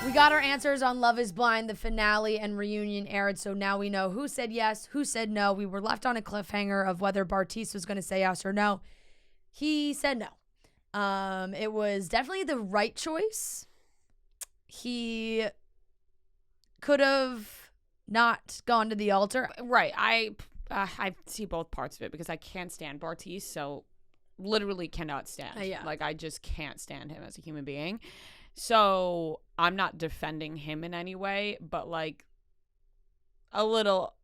We got our answers on Love is Blind. The finale and reunion aired, so now we know who said yes, who said no. We were left on a cliffhanger of whether Bartise was going to say yes or no. He said no. It was definitely the right choice. He could have not gone to the altar. Right. I see both parts of it because I can't stand Bartise, so literally cannot stand. Yeah. Like, I just can't stand him as a human being. So I'm not defending him in any way, but like a little,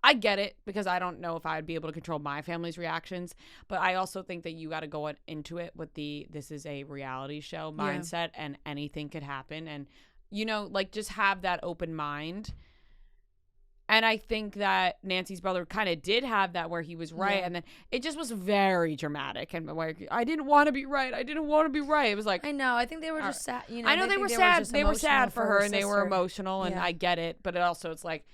I get it because I don't know if I'd be able to control my family's reactions, but I also think that you got to go into it with this is a reality show mindset and anything could happen. And, you know, like just have that open mind. And I think that Nancy's brother kind of did have that where he was right. Yeah. And then it just was very dramatic. And like, I didn't want to be right. I didn't want to be right. It was like. I know. I think they were just sad. You know, I know they were sad. They were sad for her and sister. they were emotional. And Yeah. I get it. But it also, it's like,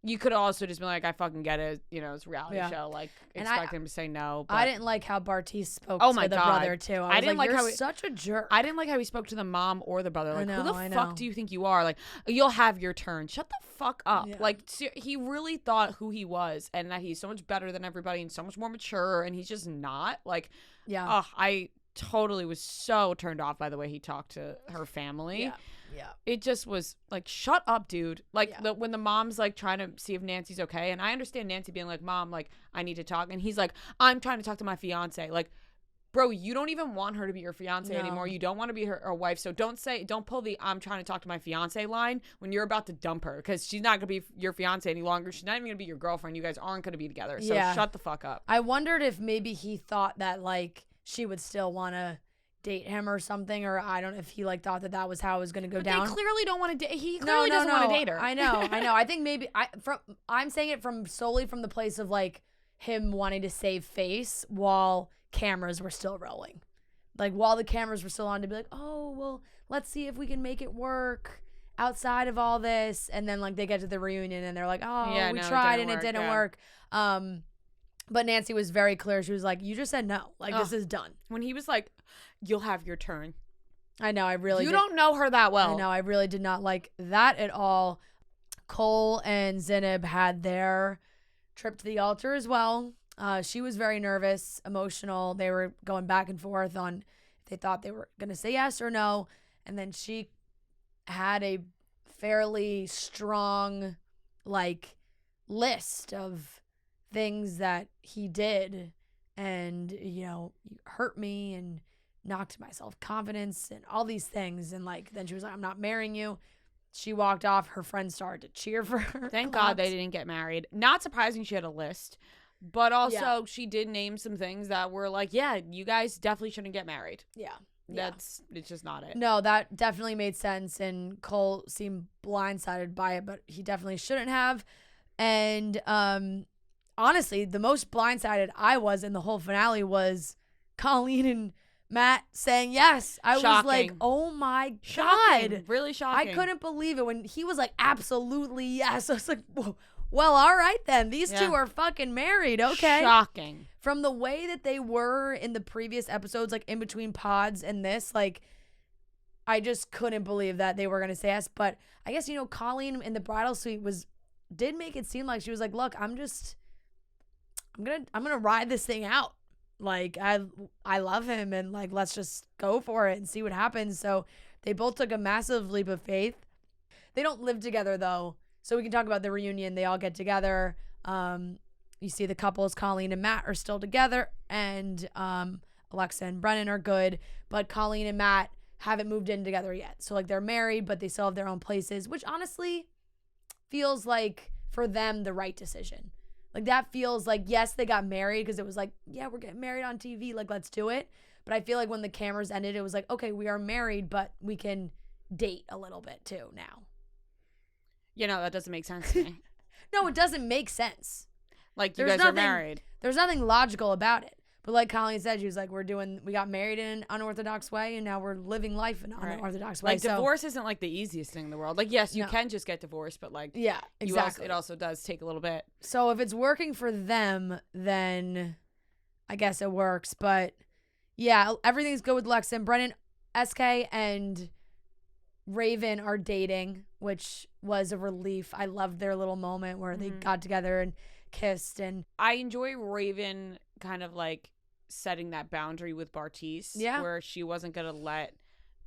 you could also just be like, I fucking get it. You know, it's a reality show. Like, expect him to say no. But I didn't like how Bartise spoke Oh to my the God. brother, too. I didn't like how he's such a jerk. I didn't like how he spoke to the mom or the brother. Like, who I the fuck know. do you think you are? Like, you'll have your turn. Shut the fuck up. Yeah. Like, he really thought who he was and that he's so much better than everybody and so much more mature, and he's just not. Like, Yeah. I totally was so turned off by the way he talked to her family. Yeah. It just was like, shut up, dude. Like, when the mom's like trying to see if Nancy's okay, and I understand Nancy being like, Mom, like, I need to talk, and he's like, I'm trying to talk to my fiance. Like, bro, you don't even want her to be your fiance anymore. You don't want to be her wife. So don't pull the I'm trying to talk to my fiance line when you're about to dump her, because she's not going to be your fiance any longer. She's not even going to be your girlfriend. You guys aren't going to be together. So shut the fuck up. I wondered if maybe he thought that like she would still want to date him or something, or I don't know if he like thought that was how it was going to go down. They clearly don't want to date. He clearly doesn't want to date her. I know. I think maybe I'm saying it solely from the place of like him wanting to save face while cameras were still rolling. Like while the cameras were still on, to be like, oh, well, let's see if we can make it work outside of all this. And then like they get to the reunion and they're like, oh, we tried and it didn't work. But Nancy was very clear. She was like, you just said no. Like, this is done. When he was like, you'll have your turn. I know. You don't know her that well. I know. I really did not like that at all. Cole and Zineb had their trip to the altar as well. She was very nervous, emotional. They were going back and forth on if they thought they were going to say yes or no. And then she had a fairly strong, like, list of things that he did and, you know, hurt me and knocked my self-confidence and all these things. And, like, then she was like, I'm not marrying you. She walked off. Her friends started to cheer for her. Thank God they didn't get married. Not surprising she had a list. But also, she did name some things that were like, yeah, you guys definitely shouldn't get married. Yeah. It's just not it. No, that definitely made sense. And Cole seemed blindsided by it, but he definitely shouldn't have. And honestly, the most blindsided I was in the whole finale was Colleen and Matt saying yes. I was like, oh my God. Really shocking. I couldn't believe it when he was like, absolutely yes. I was like, whoa. Well, all right then. These two are fucking married, okay? Shocking. From the way that they were in the previous episodes, like in between pods and this, like, I just couldn't believe that they were going to say yes. But I guess, you know, Colleen in the bridal suite did make it seem like she was like, look, I'm gonna ride this thing out. Like, I love him and like, let's just go for it and see what happens. So they both took a massive leap of faith. They don't live together though. So we can talk about the reunion. They all get together. You see the couples, Colleen and Matt, are still together. And Alexa and Brennan are good. But Colleen and Matt haven't moved in together yet. So, like, they're married, but they still have their own places, which honestly feels like, for them, the right decision. Like, that feels like, yes, they got married because it was like, yeah, we're getting married on TV. Like, let's do it. But I feel like when the cameras ended, it was like, okay, we are married, but we can date a little bit too now. You know, that doesn't make sense to me. No, it doesn't make sense. Like, you guys are married. There's nothing logical about it. But like Colleen said, she was like, we got married in an unorthodox way, and now we're living life in an unorthodox way. Like, divorce isn't like the easiest thing in the world. Like, yes, you can just get divorced, but like, yeah, exactly. It also does take a little bit. So if it's working for them, then I guess it works. But yeah, everything's good with Lex and Brennan, SK, and Raven are dating, which was a relief. I loved their little moment where they got together and kissed. And I enjoy Raven kind of like setting that boundary with Bartise, where she wasn't gonna let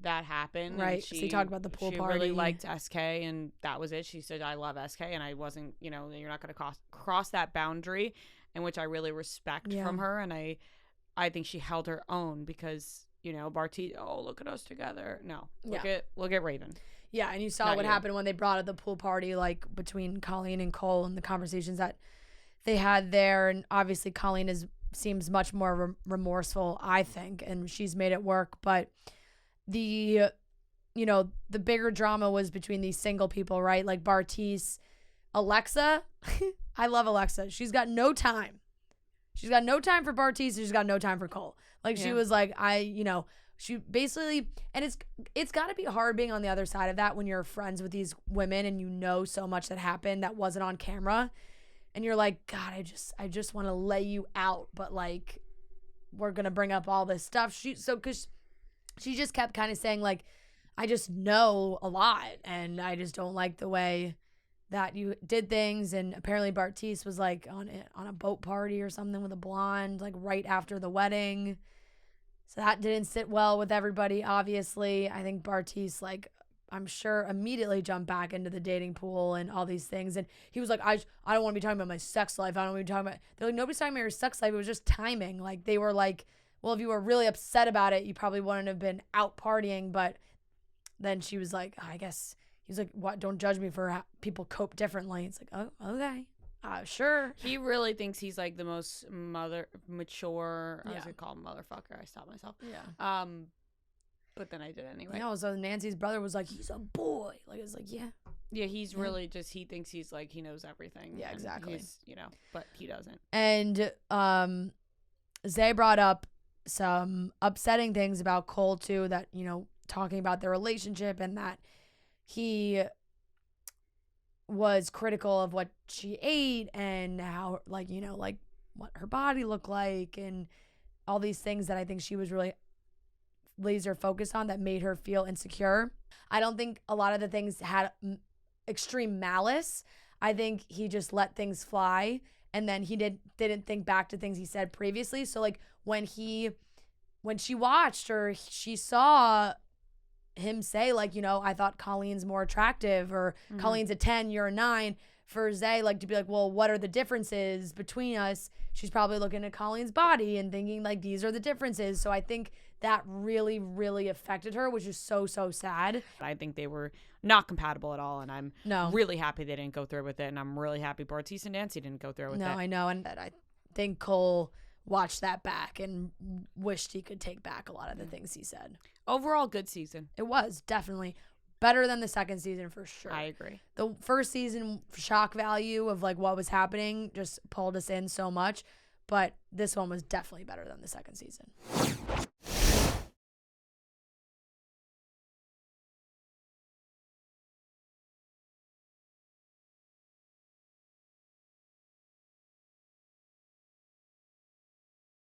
that happen. Right. So you talked about the pool party. She really liked SK, and that was it. She said, "I love SK," and I wasn't, you're not gonna cross that boundary, and which I really respect from her, and I think she held her own because Bartise. Oh, look at us together. No, look at Raven. Yeah, and you saw what happened when they brought at the pool party, like between Colleen and Cole, and the conversations that they had there. And obviously, Colleen seems much more remorseful, I think, and she's made it work. But the bigger drama was between these single people, right? Like Bartise, Alexa. I love Alexa. She's got no time. She's got no time for Bartise, and she's got no time for Cole. Like, she was like, she basically, and it's got to be hard being on the other side of that when you're friends with these women and you know so much that happened that wasn't on camera. And you're like, God, I just want to lay you out, but like, we're going to bring up all this stuff. Because she just kept kind of saying, like, I just know a lot, and I just don't like the way that you did things. And apparently Bartise was like on a boat party or something with a blonde, like right after the wedding. So that didn't sit well with everybody, obviously. I think Bartise, like, I'm sure immediately jumped back into the dating pool and all these things. And he was like, I don't want to be talking about my sex life. I don't want to be talking about, they're like, nobody's talking about your sex life. It was just timing. Like, they were like, well, if you were really upset about it, you probably wouldn't have been out partying. But then she was like, I guess, he's like, what? Don't judge me for how people cope differently. It's like, oh, okay. Sure. He really thinks he's like the most mature. I was gonna call him motherfucker. I stopped myself. Yeah. But then I did anyway. No, so Nancy's brother was like, he's a boy. Like, it's like, yeah. Yeah, he's really just, he thinks he's like, he knows everything. Yeah, exactly. He's, but he doesn't. And Zay brought up some upsetting things about Cole too, that, talking about their relationship, and that he was critical of what she ate and how, like, like what her body looked like and all these things that I think she was really laser focused on that made her feel insecure. I don't think a lot of the things had extreme malice. I think he just let things fly, and then he didn't think back to things he said previously. So like when she watched, or she saw him say, like, I thought Colleen's more attractive, or Colleen's a 10, you're a 9. For Zay, like, to be like, well, what are the differences between us? She's probably looking at Colleen's body and thinking, like, these are the differences. So I think that really, really affected her, which is so, so sad. I think they were not compatible at all, and I'm really happy they didn't go through with it, and I'm really happy Bartise and Nancy didn't go through with it. No, I know, and I think Cole watched that back and wished he could take back a lot of the things he said. Overall, good season. It was definitely better than the second season for sure. I agree. The first season shock value of like what was happening just pulled us in so much, but this one was definitely better than the second season.